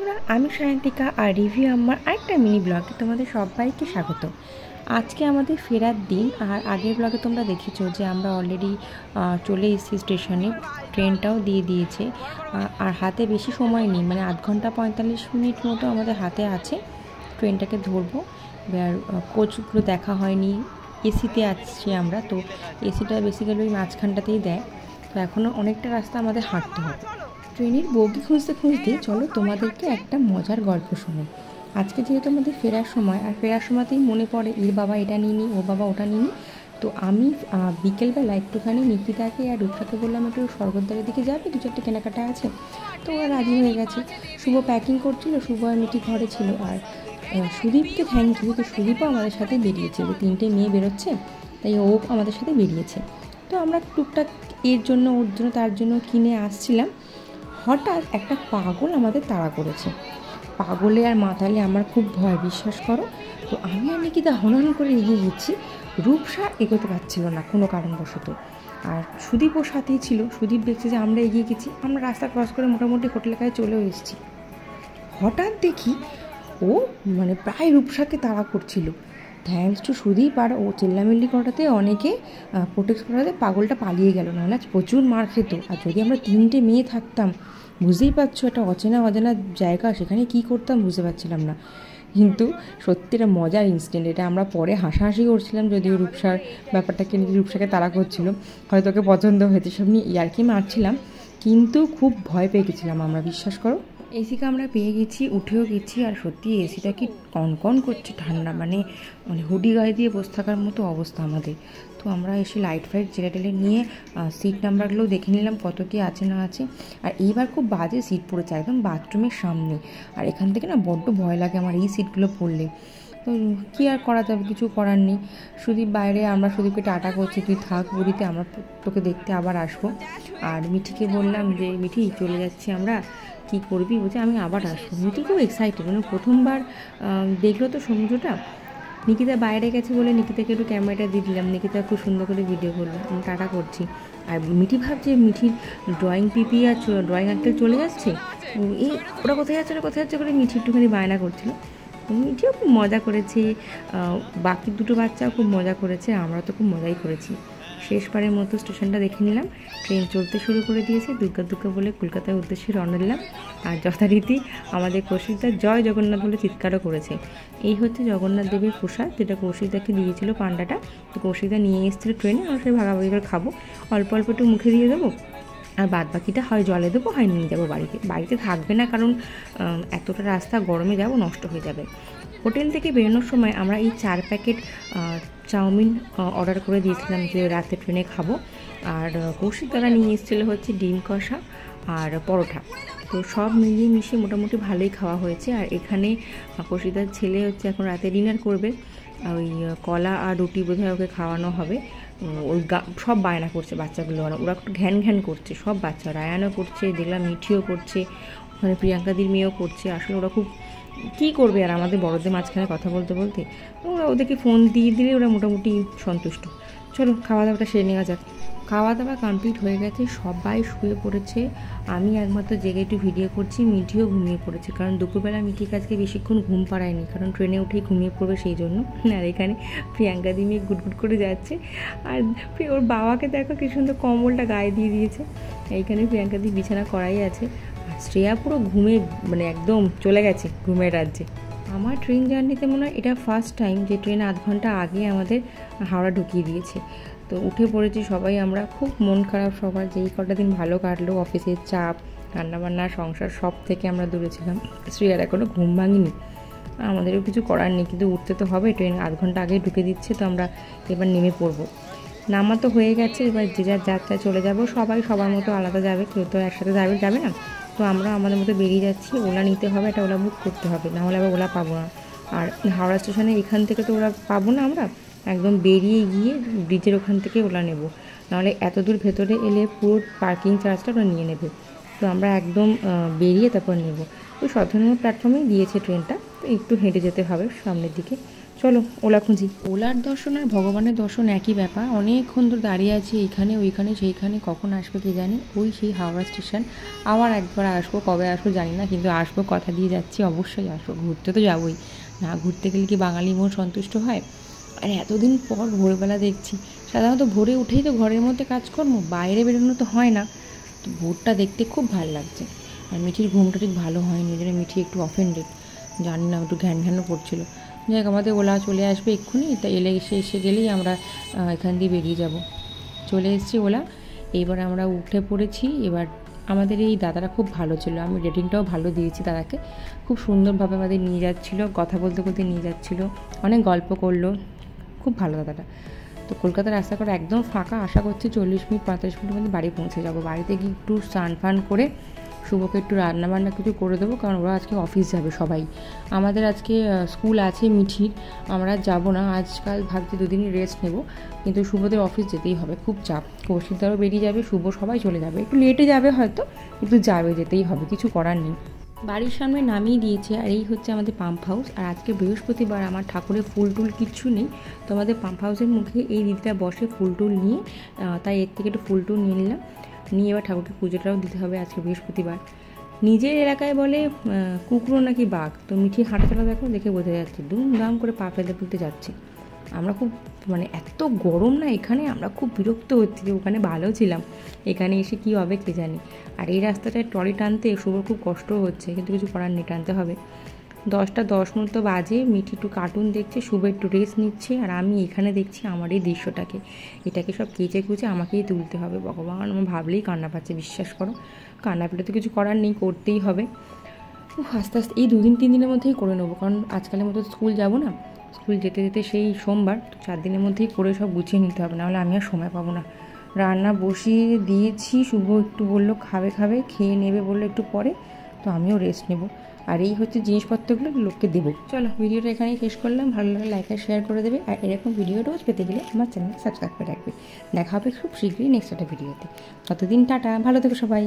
বন্ধুরা, আমি সায়ন্তিকা আর রিভিউ আমার আরেকটা মিনি ব্লগে তোমাদের সবাইকে স্বাগত। আজকে আমাদের ফেরার দিন। আর আগের ব্লগে তোমরা দেখেছো যে আমরা অলরেডি চলে এসেছি স্টেশনে, ট্রেনটাও দিয়ে দিয়েছে। আর হাতে বেশি সময় নেই, মানে আধ ঘন্টা 45 মিনিট মতো আমাদের হাতে আছে, ট্রেনটাকে ধরবো। এবার কোচগুলো দেখা হয়নি, এসিতে আসছি আমরা, তো এসিটা বেসিক্যালি ওই মাঝখানটাতেই দেয়। তো এখনও অনেকটা রাস্তা আমাদের হাঁটতে হবে। ট্রেনের বগি খুঁজতে খুঁজতে চলো তোমাদেরকে একটা মজার গল্প শোনো। আজকে যেহেতু আমাদের ফেরার সময়, আর ফেরার সময়তেই মনে পড়ে এর বাবা এটা নিয়ে নি, ও বাবা ওটা নিয়ে নি। তো আমি বিকেলবেলা একটুখানি নিকিতাকে আর রূপসাকে বললাম একটু স্বর্গদ্বারের দিকে যাবে, দু চারটে কেনাকাটা আছে। তো ওরা রাজি হয়ে গেছে। শুভ প্যাকিং করছিল, শুভ আর মিটি ঘরে ছিল। আর সুদীপকে থ্যাংক ইউ, তো সুদীপও আমাদের সাথে বেরিয়েছে। যে 3টে মেয়ে বেরোচ্ছে, তাই ও আমাদের সাথে বেরিয়েছে। তো আমরা টুকটাক এর জন্য ওর জন্য তার জন্য কিনে আসছিলাম। হঠাৎ একটা পাগল আমাদের তাড়া করেছে। পাগলে আর মাতালে আমার খুব ভয়, বিশ্বাস করো। তো আমি আর নিকিতা হনহন করে এগিয়ে গেছি। রূপসা এগোতে পারছিল না কোনো কারণবশত। আর সুদীপ ওর সাথেই ছিল। সুদীপ দেখছে যে আমরা এগিয়ে গেছি, আমরা রাস্তা ক্রস করে মোটামুটি হোটেলের কাছে চলেও এসেছি। হঠাৎ দেখি ও মানে প্রায় রূপসাকে তাড়া করছিল। থ্যাঙ্কস টু সুদীপ আর ও চেল্লামিল্লি করাতে, অনেকে প্রোটেক্ট করাতে পাগলটা পালিয়ে গেল, নাহলে প্রচুর মার খেত। আর যদি আমরা 3টে মেয়ে থাকতাম, বুঝতেই পারছো একটা অচেনা জায়গা, সেখানে কি করতাম বুঝতে পারছিলাম না। কিন্তু সত্যিটা মজার ইনস্ট্যান্ট এটা। আমরা পরে হাসাহাসি করছিলাম, যদিও রূপসার ব্যাপারটাকে নিয়ে, রূপসাকে তাড়া করছিল, হয়তো ওকে পছন্দ হয়েছে, সব নিয়ে ইয়ার্কি মারছিলাম। কিন্তু খুব ভয় পেয়ে গেছিলাম আমরা, বিশ্বাস করো। এসিকে আমরা পেয়ে গেছি, উঠেও গেছি। আর সত্যি এসিটা কি কনকন করছে ঠান্ডা, মানে হুডি গায়ে দিয়ে বসে থাকার মতো অবস্থা আমাদের। তো আমরা এসে লাইট ফাইট জেলে টেলে নিয়ে সিট নাম্বারগুলোও দেখে নিলাম কত কী আছে না আছে। আর এইবার খুব বাজে সিট পড়েছে, একদম বাথরুমের সামনে। আর এখান থেকে না বড্ড ভয় লাগে আমার এই সিটগুলো পড়লে। তো কী আর করা যাবে, কিছু করার নেই। সুদীপ বাইরে, আমরা সুদীপকে টাটা করছি, তুই থাক বুড়িতে, আমরা তোকে দেখতে আবার আসবো। আর মিঠিকে বললাম যে মিঠি চলে যাচ্ছি আমরা, কী করবি? বলছে আমি আবার আসবো। মিঠি খুব এক্সাইটেড, মানে প্রথমবার দেখলো তো সমুদ্রটা। নিকিতা বাইরে গেছে বলে নিকিতাকে একটু ক্যামেরাটা দিয়ে দিলাম, নিকিতা খুব সুন্দর করে ভিডিও করলো, আমি টাটা করছি। আর মিঠি ভাবছে মিঠির ড্রয়িং পিপি আর ড্রয়িং আঙ্কেল চলে যাচ্ছে, এই ওরা কোথায় যাচ্ছে করে মিঠি একটুখানি বায়না করছিল। মিঠিও খুব মজা করেছে, বাকি দুটো বাচ্চাও খুব মজা করেছে, আমরা তো খুব মজাই করেছি। শেষবারের মতো স্টেশনটা দেখে নিলাম, ট্রেন চলতে শুরু করে দিয়েছে। দুর্গা বলে কলকাতার উদ্দেশ্যে রওনা দিলাম। আর যথারীতি আমাদের কৌশিকদা জয় জগন্নাথ বলে চিৎকারও করেছে। এই হচ্ছে জগন্নাথ দেবের প্রসাদ, যেটা কৌশিকদাকে দিয়েছিল পান্ডাটা। তো কৌশিকদা নিয়ে এসেছিলো ট্রেনে, আমরা সেই ভাগাভাগি করে খাবো, অল্প অল্প একটু মুখে দিয়ে দেবো, আর বাদ বাকিটা হয় জলে দেবো, হয় নিয়ে যাবো বাড়িতে থাকবে না, কারণ এতটা রাস্তা গরমে যাব, নষ্ট হয়ে যাবে। হোটেল থেকে বেরোনোর সময় আমরা এই 4 প্যাকেট চাউমিন অর্ডার করে দিয়েছিলাম যে রাতে ট্রেনে খাবো। আর কৌশিক দ্বারা নিয়ে এসেছিলো হচ্ছে ডিম কষা আর পরোটা। তো সব মিলিয়ে মিশিয়ে মোটামুটি ভালোই খাওয়া হয়েছে। আর এখানে কৌশিকদার ছেলে হচ্ছে এখন রাতে ডিনার করবে, ওই কলা আর রুটি বোধহয় ওকে খাওয়ানো হবে। ওই সব বায়না করছে বাচ্চাগুলো, ওরা একটু ঘ্যান করছে সব বাচ্চা, রায়ানও করছে, দেখলাম মিঠিও করছে, ওখানে প্রিয়াঙ্কাদির মেয়েও করছে। আসলে ওরা খুব কী করবে আর আমাদের বড়দের মাঝখানে কথা বলতে ওরা ওদেরকে ফোন দিয়ে দিলে ওরা মোটামুটি সন্তুষ্ট। চলো খাওয়া দাওয়াটা সেরে নেওয়া যাক। খাওয়া দাওয়া কমপ্লিট হয়ে গেছে, সবাই শুয়ে পড়েছে, আমি একমাত্র জেগে একটু ভিডিও করছি। মিঠিও ঘুমিয়ে পড়েছে, কারণ দুপুরবেলা মিঠির কাছকে বেশিক্ষণ ঘুম পাড়ায়নি, কারণ ট্রেনে উঠেই ঘুমিয়ে পড়বে সেই জন্য। আর এখানে প্রিয়াঙ্কা দি মেয়ে গুটগুট করে যাচ্ছে। আর ওর বাবাকে দেখো কি সুন্দর কম্বলটা গায়ে দিয়ে দিয়েছে। এইখানে প্রিয়াঙ্কা দি বিছানা করাই আছে। আর শ্রেয়া পুরো ঘুমে, মানে একদম চলে গেছে ঘুমের রাজ্যে। আমার ট্রেন জার্নিতে মনে হয় এটা ফার্স্ট টাইম যে ট্রেন আধ ঘন্টা আগে আমাদের হাওড়া ঢুকিয়ে দিয়েছে। তো উঠে পড়েছি সবাই, আমরা খুব মন খারাপ সবার, যে এই কটা দিন ভালো কাটলো, অফিসের চাপ, রান্নাবান্না, সংসার সব থেকে আমরা দূরে ছিলাম। শ্রেয়ার এখনও ঘুম ভাঙিনি, আমাদেরও কিছু করার নেই, কিন্তু উঠতে তো হবে, ট্রেন আধ ঘন্টা আগে ঢুকে দিচ্ছে। তো আমরা এবার নেমে পড়বো, নামা তো হয়ে গেছে, এবার যে যার যাত্রায় চলে যাব। সবাই সবার মতো আলাদা যাবে, কেউ তো একসাথে যাবে না। তো আমরা আমাদের মতো বেরিয়ে যাচ্ছি। ওলা নিতে হবে, একটা ওলা বুক করতে হবে, নাহলে আবার ওলা পাবো না। আর হাওড়া স্টেশনে এখান থেকে তো ওরা পাবো না, আমরা একদম বেরিয়ে গিয়ে ব্রিজের ওখান থেকে ওলা নেব, নাহলে এত দূর ভেতরে এলে পুরো পার্কিং চার্জটা ওরা নিয়ে নেবে। তো আমরা একদম বেরিয়ে তারপর নেব। তো 17 নম্বর প্ল্যাটফর্মেই দিয়েছে ট্রেনটা, তো একটু হেঁটে যেতে হবে সামনের দিকে। চলো ওলা খুঁজি। ওলার দর্শন আর ভগবানের দর্শন একই ব্যাপার। অনেকক্ষণ ধরে দাঁড়িয়ে আছি এইখানে ওইখানে সেইখানে, কখন আসবে কে জানি। ওই সেই হাওড়া স্টেশন। আবার একবার আসবো, কবে আসবো জানি না, কিন্তু আসবো, কথা দিয়ে যাচ্ছি, অবশ্যই আসবো। ঘুরতে তো যাবোই, না ঘুরতে গেলে কি বাঙালি মন সন্তুষ্ট হয়? আর এতদিন পর ভোরবেলা দেখছি। সাধারণত ভোরে উঠেই তো ঘরের মধ্যে কাজকর্ম, বাইরে বেরোনো তো হয় না। তো ভোরটা দেখতে খুব ভালো লাগছে। আর মিঠির ঘুমটা ঠিক ভালো হয়নি, যেন মিঠি একটু অফেন্ডেড, জানি না, একটু ঘ্যান ঘ্যানও পড়ছিল। যাই হোক, আমাদের ওলা চলে আসবে এক্ষুনি, তা এসে গেলেই আমরা এখান দিয়ে বেরিয়ে যাব। চলে এসেছি ওলা, এইবার আমরা উঠে পড়েছি। এবার আমাদের এই দাদারা খুব ভালো ছিল, আমি রেটিংটাও ভালো দিয়েছি দাদাকে। খুব সুন্দরভাবে আমাদের নিয়ে যাচ্ছিলো, কথা বলতে বলতে নিয়ে যাচ্ছিলো, অনেক গল্প করলো, খুব ভালো দাদাটা। তো কলকাতার রাস্তা করে একদম ফাঁকা, আশা করছি 40-45 মিনিটের মধ্যে বাড়ি পৌঁছে যাবো। বাড়িতে গিয়ে একটু স্নান ফান করে শুভকে একটু রান্নাবান্না কিছু করে দেবো, কারণ ওরা আজকে অফিস যাবে সবাই। আমাদের আজকে স্কুল আছে মিঠির, আমরা যাব না আজকাল, ভাবছি দুদিনই রেস্ট নেব, কিন্তু শুভদের অফিস যেতেই হবে, খুব চাপ। কৌশিকদারও বেরিয়ে যাবে, শুভ, সবাই চলে যাবে, একটু লেটে যাবে হয়তো, কিন্তু যাবে, যেতেই হবে, কিছু করার নেই। বাড়ির সামনে নামিয়ে দিয়েছে, আর এই হচ্ছে আমাদের পাম্প হাউস। আর আজকে বৃহস্পতিবার, আমার ঠাকুরের ফুল টুল কিচ্ছু নেই, তো আমাদের পাম্প হাউসের মুখে এই দিদিটা বসে ফুল টুল নিয়ে, তাই এর থেকে একটু ফুল টুল নিয়ে নিলাম, নিয়ে এবার ঠাকুরকে পুজোটাও দিতে হবে আজকে বৃহস্পতিবার। নিজের এলাকায় বলে কুকুরও নাকি বাঘ, তো মিঠি হাঁটা চলা দেখো, দেখে বোঝা যাচ্ছে দুমদাম করে পা ফেলতে ফেলতে যাচ্ছে। আমরা খুব এত গরম না এখানে, আমরা খুব বিরক্ত হচ্ছি, যে ওখানে ভালো ছিলাম, এখানে এসে কী হবে কে জানি। আর এই রাস্তাটায় ট্রলি টানতে শুভর খুব কষ্টও হচ্ছে, কিন্তু কিছু করার নেই, টানতে হবে। 10টা 10 মতো বাজে, মিঠি একটু কার্টুন দেখছে, শুভ একটু রেস্ট নিচ্ছে, আর আমি এখানে দেখছি আমার এই দৃশ্যটাকে। এটাকে সব কেচে কুচে আমাকেই তুলতে হবে। ভগবান, আমার ভাবলেই কান্না পাচ্ছে, বিশ্বাস করো। কান্না পেলে তো কিছু করার নেই, করতেই হবে। আস্তে আস্তে এই 2-3 দিনের মধ্যেই করে নেবো, কারণ আজকালের মতো স্কুল যাব না, স্কুল যেতে যেতে সেই সোমবার, তো 4 দিনের মধ্যেই করে সব গুছিয়ে নিতে হবে, নাহলে আমি আর সময় পাবো না। রান্না বসিয়ে দিয়েছি, শুভ একটু বললো খাবে, খেয়ে নেবে বললো একটু পরে, তো আমিও রেস্ট নেব। আর এই হচ্ছে জিনিসপত্রগুলো লোককে দেবো। চলো, ভিডিওটা এখানেই শেষ করলাম। ভালো লাগলে লাইক আর শেয়ার করে দেবে, আর এরকম ভিডিও রোজ পেতে গেলে আমার চ্যানেল সাবস্ক্রাইব করে রাখবে। দেখা হবে খুব শীঘ্রই নেক্সট একটা ভিডিওতে। ততদিন টাটা, ভালো থেকো সবাই।